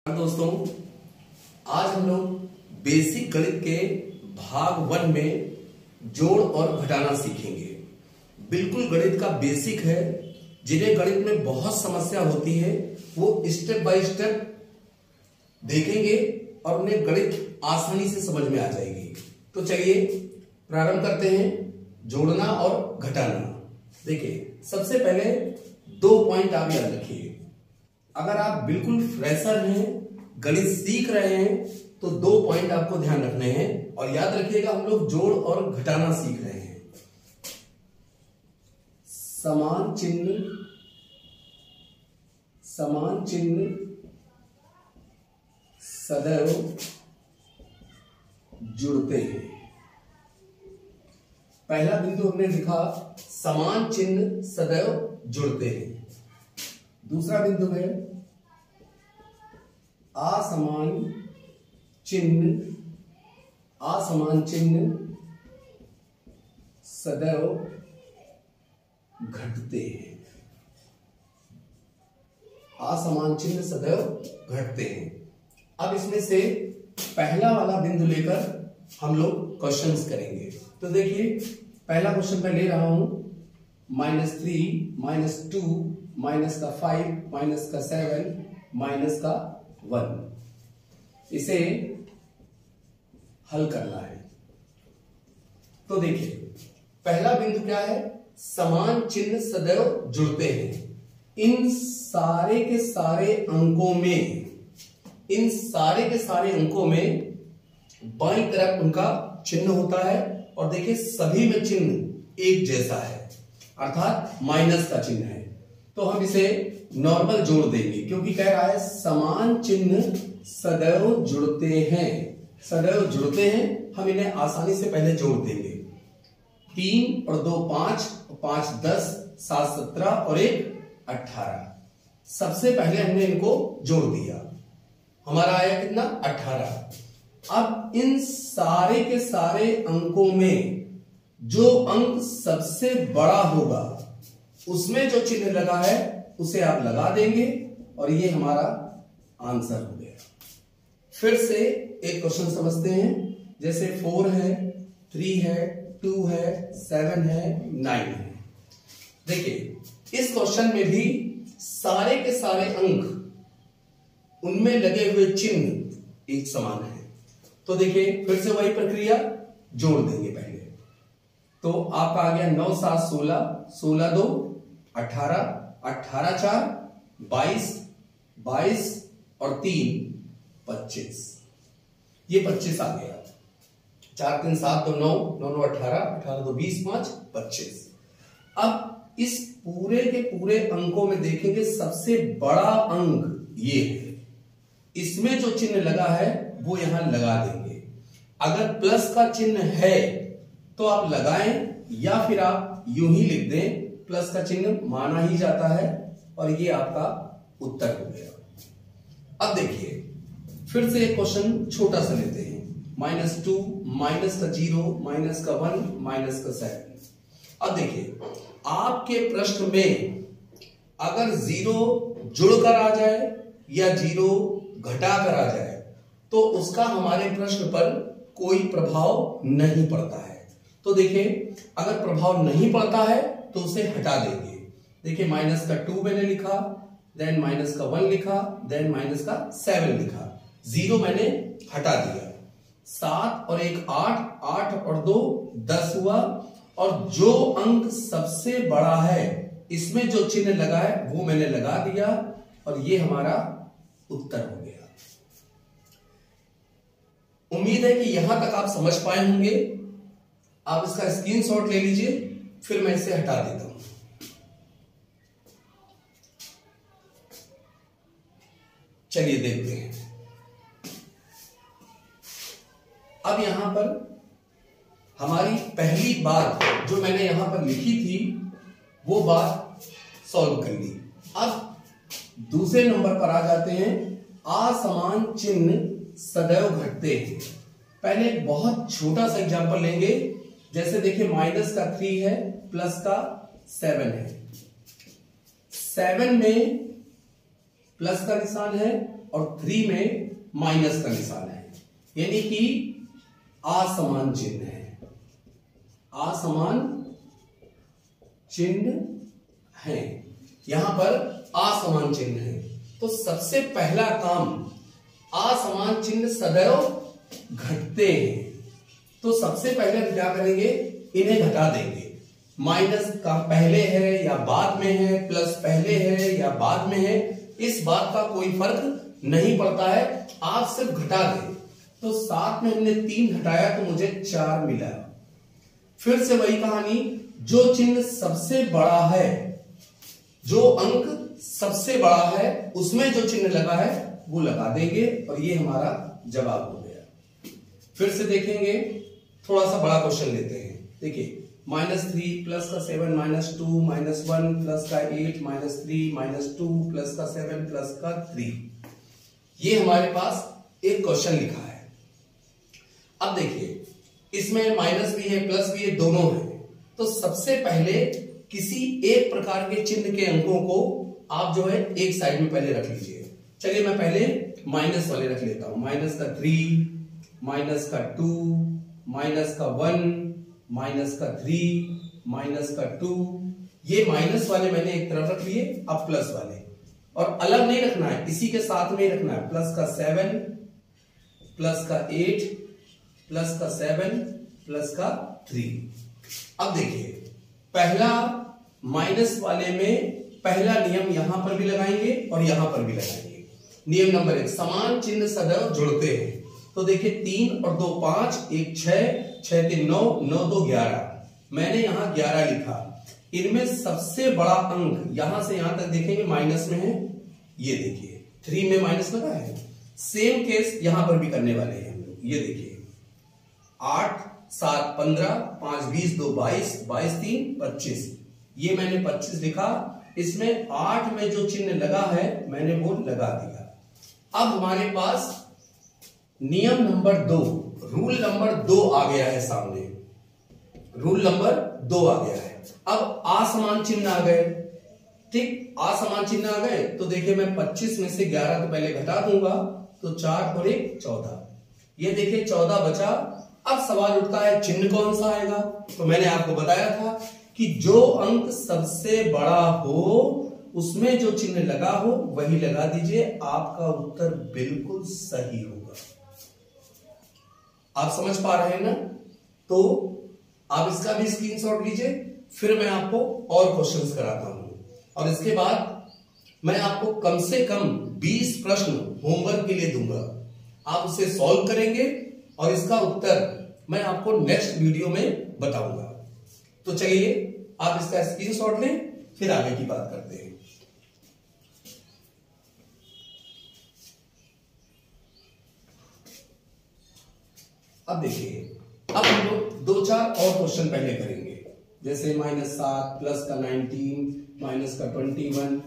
दोस्तों, आज हम लोग बेसिक गणित के भाग 1 में जोड़ और घटाना सीखेंगे। बिल्कुल गणित का बेसिक है। जिन्हें गणित में बहुत समस्या होती है वो स्टेप बाय स्टेप देखेंगे और उन्हें गणित आसानी से समझ में आ जाएगी। तो चलिए प्रारंभ करते हैं जोड़ना और घटाना। देखिए, सबसे पहले 2 पॉइंट आप याद रखिए। अगर आप बिल्कुल फ्रेशर हैं, गणित सीख रहे हैं, तो 2 पॉइंट आपको ध्यान रखने हैं और याद रखिएगा हम लोग जोड़ और घटाना सीख रहे हैं। समान चिन्ह सदैव जुड़ते हैं। पहला बिंदु हमने लिखा समान चिन्ह सदैव जुड़ते हैं। दूसरा बिंदु है असमान चिन्ह सदैव घटते हैं। असमान चिन्ह सदैव घटते हैं। अब इसमें से पहला वाला बिंदु लेकर हम लोग क्वेश्चंस करेंगे। तो देखिए, पहला क्वेश्चन मैं ले रहा हूं -3, -2, -5, -7, -1। इसे हल करना है। तो देखिए, पहला बिंदु क्या है? समान चिन्ह सदैव जुड़ते हैं। इन सारे के सारे अंकों में बाईं तरफ उनका चिन्ह होता है और देखिए सभी में चिन्ह एक जैसा है, अर्थात माइनस का चिन्ह है। तो हम इसे नॉर्मल जोड़ देंगे क्योंकि कह रहा है समान चिन्ह सदैव जुड़ते हैं। हम इन्हें आसानी से पहले जोड़ देंगे। 3 और 2 5, 5 10, 7 17 और 1 18। सबसे पहले हमने इनको जोड़ दिया, हमारा आया कितना? 18। अब इन सारे के सारे अंकों में जो अंक सबसे बड़ा होगा उसमें जो चिन्ह लगा है उसे आप लगा देंगे और ये हमारा आंसर हो गया। फिर से एक क्वेश्चन समझते हैं। जैसे 4 है, 3 है, 2 है, 7 है, 9 है। देखिए, इस क्वेश्चन में भी सारे के सारे अंक उनमें लगे हुए चिन्ह एक समान है। तो देखिए, फिर से वही प्रक्रिया, जोड़ देंगे पहले। तो आपका आ गया 9 7 16, 16 2 18, 18 4 22, 22 और 3 25। ये 25 आ गया। 4 3 7 2 9, 9 9 18, 18 2 20, 5 25। अब इस पूरे के पूरे अंकों में देखेंगे सबसे बड़ा अंक ये है। इसमें जो चिन्ह लगा है वो यहां लगा देंगे। अगर प्लस का चिन्ह है तो आप लगाएं या फिर आप यूं ही लिख दें, प्लस का चिन्ह माना ही जाता है और ये आपका उत्तर हो गया। अब देखिए, फिर से एक क्वेश्चन छोटा सा लेते हैं। -2, -0, -1, -7। अब देखिए, आपके प्रश्न में अगर 0 जुड़कर आ जाए या 0 घटाकर आ जाए तो उसका हमारे प्रश्न पर कोई प्रभाव नहीं पड़ता है। तो देखिए, अगर प्रभाव नहीं पड़ता है तो उसे हटा देंगे। देखिए, -2 मैंने लिखा, देन -1 लिखा, देन -7 लिखा, 0 मैंने हटा दिया। 7 और 1 8, 8 और 2 10 हुआ और जो अंक सबसे बड़ा है इसमें जो चिन्ह लगा है वो मैंने लगा दिया और ये हमारा उत्तर हो गया। उम्मीद है कि यहां तक आप समझ पाए होंगे। आप इसका स्क्रीनशॉट ले लीजिए, फिर मैं इसे हटा देता हूं। चलिए देखते हैं। अब यहां पर हमारी पहली बात जो मैंने यहां पर लिखी थी वो बात सॉल्व कर ली। अब दूसरे नंबर पर आ जाते हैं। असमान चिन्ह सदैव घटते हैं। पहले एक बहुत छोटा सा एग्जांपल लेंगे। जैसे देखिए, माइनस का 3 है, प्लस का 7 है। 7 में प्लस का निशान है और 3 में माइनस का निशान है, यानी कि असमान चिन्ह है, असमान चिन्ह है, यहां पर असमान चिन्ह है। तो सबसे पहला काम, असमान चिन्ह सदैव घटते हैं, तो सबसे पहले हम क्या करेंगे, इन्हें घटा देंगे। माइनस का पहले है या बाद में है, प्लस पहले है या बाद में है, इस बात का कोई फर्क नहीं पड़ता है, आप सिर्फ घटा दें। तो 7 में हमने 3 घटाया तो मुझे 4 मिला। फिर से वही कहानी, जो चिन्ह सबसे बड़ा है, जो अंक सबसे बड़ा है, उसमें जो चिन्ह लगा है वो लगा देंगे और ये हमारा जवाब हो गया। फिर से देखेंगे, थोड़ा सा बड़ा क्वेश्चन लेते हैं। देखिए, -3 प्लस का 7 -2 -1 प्लस का 8 -3 -2 प्लस का 7 प्लस का 3, ये हमारे पास एक क्वेश्चन लिखा है। अब देखिए, इसमें माइनस भी है प्लस भी है, दोनों है। तो सबसे पहले किसी एक प्रकार के चिन्ह के अंकों को आप जो है एक साइड में पहले रख लीजिए। चलिए मैं पहले माइनस वाले रख लेता हूं, माइनस का 3, माइनस का 2, माइनस का 1, माइनस का 3, माइनस का 2, ये माइनस वाले मैंने एक तरफ रख लिए। अब प्लस वाले, और अलग नहीं रखना है, इसी के साथ में ही रखना है। प्लस का 7, प्लस का 8, प्लस का 7, प्लस का 3। अब देखिए, पहला माइनस वाले में पहला नियम यहां पर भी लगाएंगे और यहां पर भी लगाएंगे। नियम नंबर 1, समान चिन्ह सदैव जुड़ते हैं। तो देखिए, 3 और 2 5, 1 6, 6 3 9, 9 2 11, मैंने यहां 11 लिखा। इनमें सबसे बड़ा अंक यहां से यहां तक देखेंगे माइनस में है, ये देखिए 3 में माइनस लगा है। सेम केस यहां पर भी करने वाले हैं हम लोग। ये देखिए, 8 7 15, 5 20, 2 22, 22 3 25, ये मैंने 25 लिखा। इसमें 8 में जो चिन्ह लगा है मैंने वो लगा दिया। अब हमारे पास नियम नंबर 2, रूल नंबर 2 आ गया है सामने, रूल नंबर 2 आ गया है। अब असमान चिन्ह आ गए, ठीक, असमान चिन्ह आ गए। तो देखिए, मैं 25 में से 11 तो पहले घटा दूंगा, तो 4 और 1 14, ये देखिए 14 बचा। अब सवाल उठता है चिन्ह कौन सा आएगा। तो मैंने आपको बताया था कि जो अंक सबसे बड़ा हो उसमें जो चिन्ह लगा हो वही लगा दीजिए, आपका उत्तर बिल्कुल सही होगा। आप समझ पा रहे हैं ना? तो आप इसका भी स्क्रीनशॉट लीजिए, फिर मैं आपको और क्वेश्चंस कराता हूं, और इसके बाद मैं आपको कम से कम 20 प्रश्न होमवर्क के लिए दूंगा। आप उसे सॉल्व करेंगे और इसका उत्तर मैं आपको नेक्स्ट वीडियो में बताऊंगा। तो चलिए, आप इसका स्क्रीनशॉट लें, फिर आगे की बात करते हैं। अब देखिए, अब हम लोग 2-4 और क्वेश्चन पहले करेंगे, जैसे -7 प्लस का 19, माइनस का 21,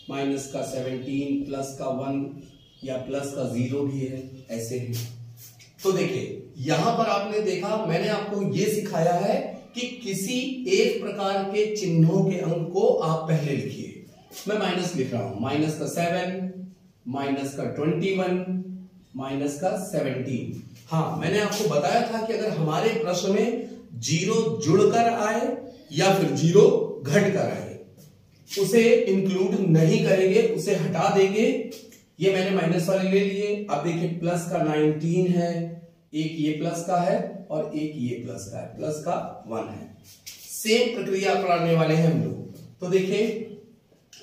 माइनस का 17, प्लस का 1 या प्लस का 0 भी है, ऐसे ही। तो देखिए, यहां पर आपने देखा, मैंने आपको यह सिखाया है कि किसी एक प्रकार के चिन्हों के अंक को आप पहले लिखिए। मैं माइनस लिख रहा हूं, माइनस का 7, माइनस का 21, माइनस का 17। हाँ, मैंने आपको बताया था कि अगर हमारे प्रश्न में 0 जुड़कर आए या फिर 0 घट कर आए, उसे इंक्लूड नहीं करेंगे, उसे हटा देंगे। ये मैंने माइनस वाले ले लिए। अब देखिए, प्लस का 19 है, एक ये प्लस का है और एक ये प्लस का है, प्लस का 1 है। सेम प्रक्रिया करने वाले हैं हम लोग। तो देखिए,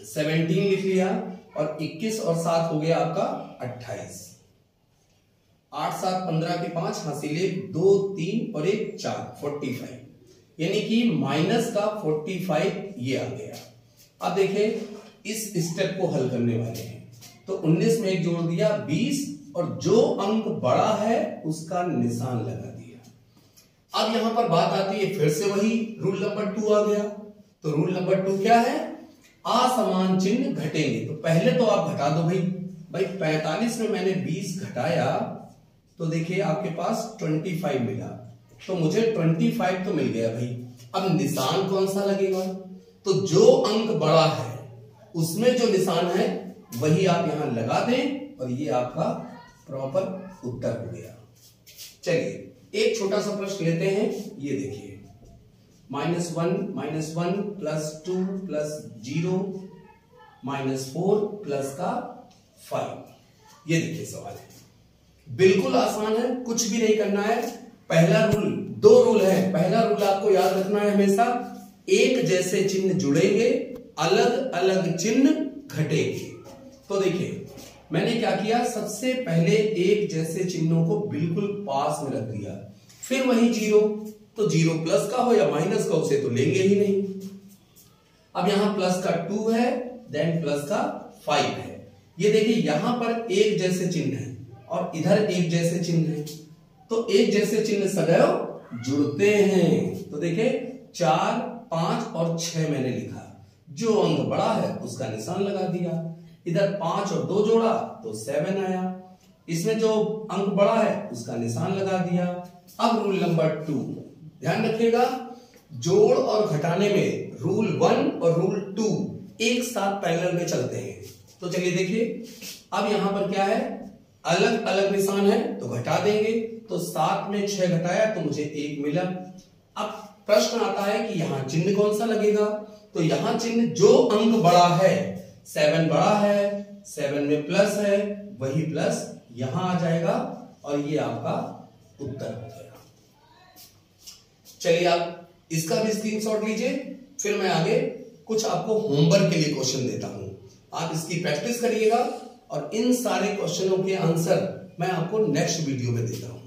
17 लिख लिया और 21 और 7 हो गया आपका 28। 8 7 15 के 5 हासिले 2 3 और 1 4, 45, यानी कि माइनस का 45 ये आ गया। अब देखिए, इस स्टेप को हल करने वाले हैं। तो 19 में 1 जोड़ दिया, 20, और जो अंक बड़ा है उसका निशान लगा दिया। अब यहां पर बात आती है, फिर से वही रूल नंबर 2 आ गया। तो रूल नंबर 2 क्या है? असमान चिन्ह घटेंगे। तो पहले तो आप घटा दो भाई 45 में मैंने 20 घटाया, तो देखिए आपके पास 25 मिला। तो मुझे 25 तो मिल गया भाई। अब निशान कौन सा लगेगा? तो जो अंक बड़ा है उसमें जो निशान है वही आप यहां लगा दें और ये आपका प्रॉपर उत्तर हो गया। चलिए एक छोटा सा प्रश्न लेते हैं, ये देखिए -1 प्लस 2 प्लस 0 -4 प्लस का 5। ये देखिए सवाल है, बिल्कुल आसान है, कुछ भी नहीं करना है। पहला रूल, दो रूल है। पहला रूल आपको याद रखना है, हमेशा एक जैसे चिन्ह जुड़ेंगे, अलग अलग चिन्ह घटेंगे। तो देखिए मैंने क्या किया, सबसे पहले एक जैसे चिन्हों को बिल्कुल पास में रख दिया, फिर वही 0, तो 0 प्लस का हो या माइनस का, उसे तो लेंगे ही नहीं। अब यहां प्लस का 2 है, देन प्लस का 5 है। ये देखिए यहां पर एक जैसे चिन्ह है और इधर एक जैसे चिन्ह है, तो एक जैसे चिन्ह सदैव जुड़ते हैं। तो देखिए 4, 5 और 6 मैंने लिखा, जो अंक बड़ा है उसका निशान लगा दिया। इधर 5 और 2 जोड़ा तो 7 आया, इसमें जो अंक बड़ा है उसका निशान लगा दिया। अब रूल नंबर 2 ध्यान रखिएगा, जोड़ और घटाने में रूल 1 और रूल 2 एक साथ पैरेलल में चलते हैं। तो चलिए देखिए, अब यहां पर क्या है, अलग अलग निशान है तो घटा देंगे, तो 7 में 6 घटाया तो मुझे 1 मिला। अब प्रश्न आता है कि यहां चिन्ह कौन सा लगेगा, तो यहां चिन्ह जो अंक बड़ा है, 7 बड़ा है, 7 में प्लस है, वही प्लस यहां आ जाएगा और ये आपका उत्तर हो गया। चलिए आप इसका भी स्क्रीनशॉट लीजिए, फिर मैं आगे कुछ आपको होमवर्क के लिए क्वेश्चन देता हूं, आप इसकी प्रैक्टिस करिएगा और इन सारे क्वेश्चनों के आंसर मैं आपको नेक्स्ट वीडियो में देता हूं।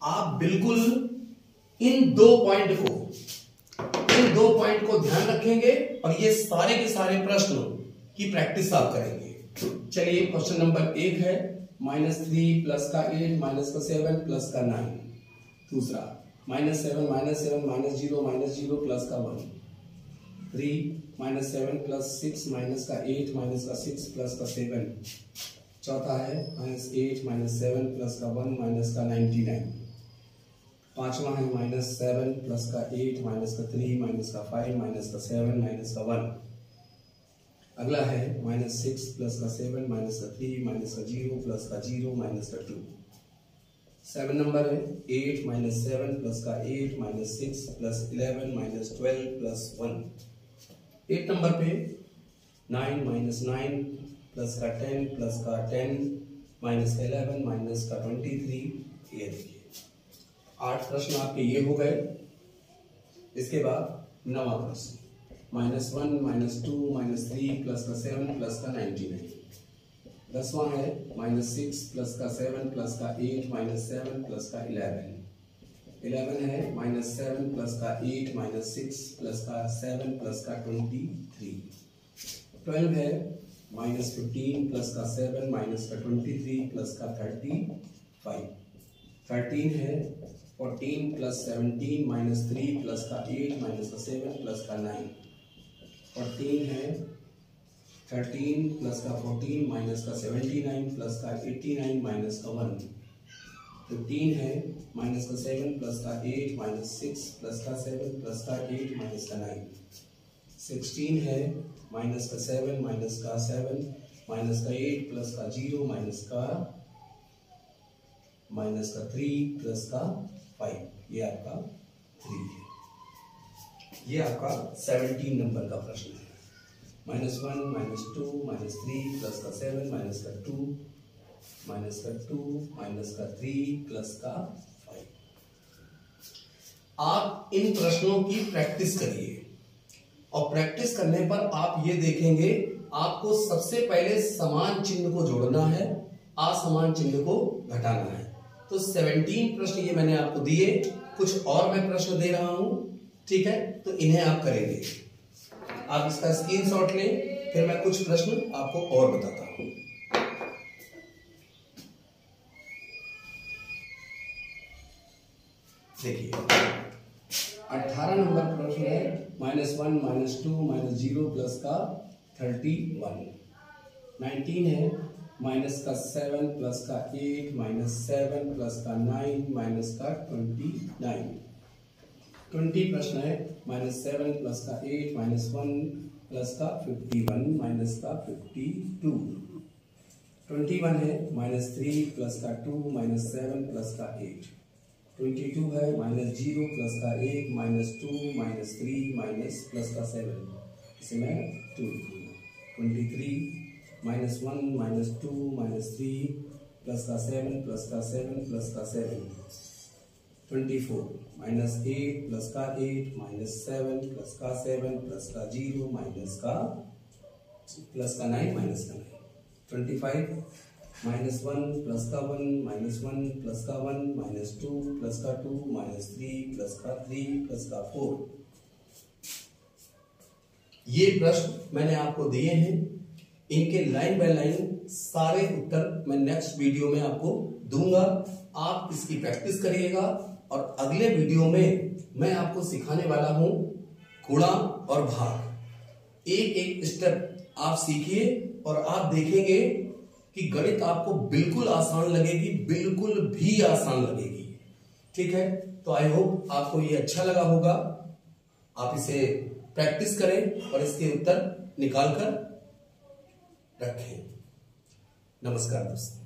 आप बिल्कुल इन दो पॉइंट को ध्यान रखेंगे और ये सारे के सारे प्रश्नों की प्रैक्टिस आप करेंगे। चलिए क्वेश्चन नंबर 1 है, -3 प्लस का 8 माइनस का 7 प्लस का 9। दूसरा -7 -0 प्लस का 1। 3 -7 प्लस 6 माइनस का 8 माइनस का 6 प्लस का 7। चौथा है -8 -7 प्लस का 1 माइनस का 99। पांचवा है -7 प्लस का 8 माइनस का 3 माइनस का 5 माइनस का 7 माइनस का 1। अगला है -6 प्लस का 7 माइनस का 3 माइनस का 0 प्लस का 0 माइनस का 2। 7 नंबर है 8 -7 प्लस का 8 minus 6 plus 11 minus 12 plus 1। 8 number पे 9 -9 प्लस का 10 प्लस का 10 माइनस का 11 माइनस का 23। ये देखिए 8 प्रश्न आपके ये हो गए। इसके बाद 9वां प्रश्न -1 -2 -3 प्लस का 7 प्लस का 99। 10वां है -6 प्लस का 7 प्लस का 8 माइनस 7 प्लस का 11। 11 है -7 प्लस का 8 माइनस 6 प्लस का 7 प्लस का 23। 12 है -15 प्लस का 7 माइनस का 23 प्लस का 35। 13 है 14 प्लस 17 माइनस 3 प्लस का 8 माइनस का 7 प्लस का 9। 14 है 13 प्लस का 14 माइनस का 79 प्लस का 89 माइनस का 1। 15 है माइनस का 7 प्लस का 8 माइनस 6 प्लस का 7 प्लस का 8 माइनस का 9। 16 है माइनस का 7 माइनस का 7 माइनस का 8 प्लस का 0 माइनस का 3 प्लस का 5। ये आपका 3 है। ये आपका 17 नंबर का प्रश्न है। -1 -2 -3 प्लस का 7 माइनस का 2 माइनस का 2 माइनस का 3 प्लस का 5। आप इन प्रश्नों की प्रैक्टिस करिए और प्रैक्टिस करने पर आप ये देखेंगे, आपको सबसे पहले समान चिन्ह को जोड़ना है, असमान चिन्ह को घटाना है। तो 17 प्रश्न ये मैंने आपको दिए, कुछ और मैं प्रश्न दे रहा हूं, ठीक है, तो इन्हें आप करेंगे। आप इसका स्क्रीनशॉट लें, फिर मैं कुछ प्रश्न आपको और बताता हूं। देखिए 18 नंबर प्रश्न है -1 -2 -0 प्लस का 31। 19 है -7 प्लस का 8 -7 प्लस का 9 माइनस का 29। 20 प्रश्न है -7 प्लस का 8 -1 प्लस का 51 माइनस का 52, 21 है -3 प्लस का 2 -7 प्लस का 8, 22 है -0 प्लस का 1 -2 -3 माइनस प्लस का 7, इसे मैं 2 लिखूंगा। 23 -1 -2 -3 प्लस का 7 प्लस का 7 प्लस का 7, 24 -8 प्लस का 8 -7 प्लस का 7 प्लस का 0 माइनस का प्लस का 9 माइनस का 9, 25 -1 प्लस का 1 -1 प्लस का 1 -2 प्लस का 2 -3 प्लस का 3 प्लस का 4। ये प्रश्न मैंने आपको दिए हैं, इनके लाइन बाय लाइन सारे उत्तर मैं नेक्स्ट वीडियो में आपको दूंगा। आप इसकी प्रैक्टिस करिएगा और अगले वीडियो में मैं आपको सिखाने वाला हूं गुणा और भाग। एक एक स्टेप आप सीखिए और आप देखेंगे कि गणित आपको बिल्कुल आसान लगेगी, बिल्कुल भी आसान लगेगी। ठीक है, तो आई होप आपको ये अच्छा लगा होगा। आप इसे प्रैक्टिस करें और इसके उत्तर निकाल कर रखें। नमस्कार दोस्तों।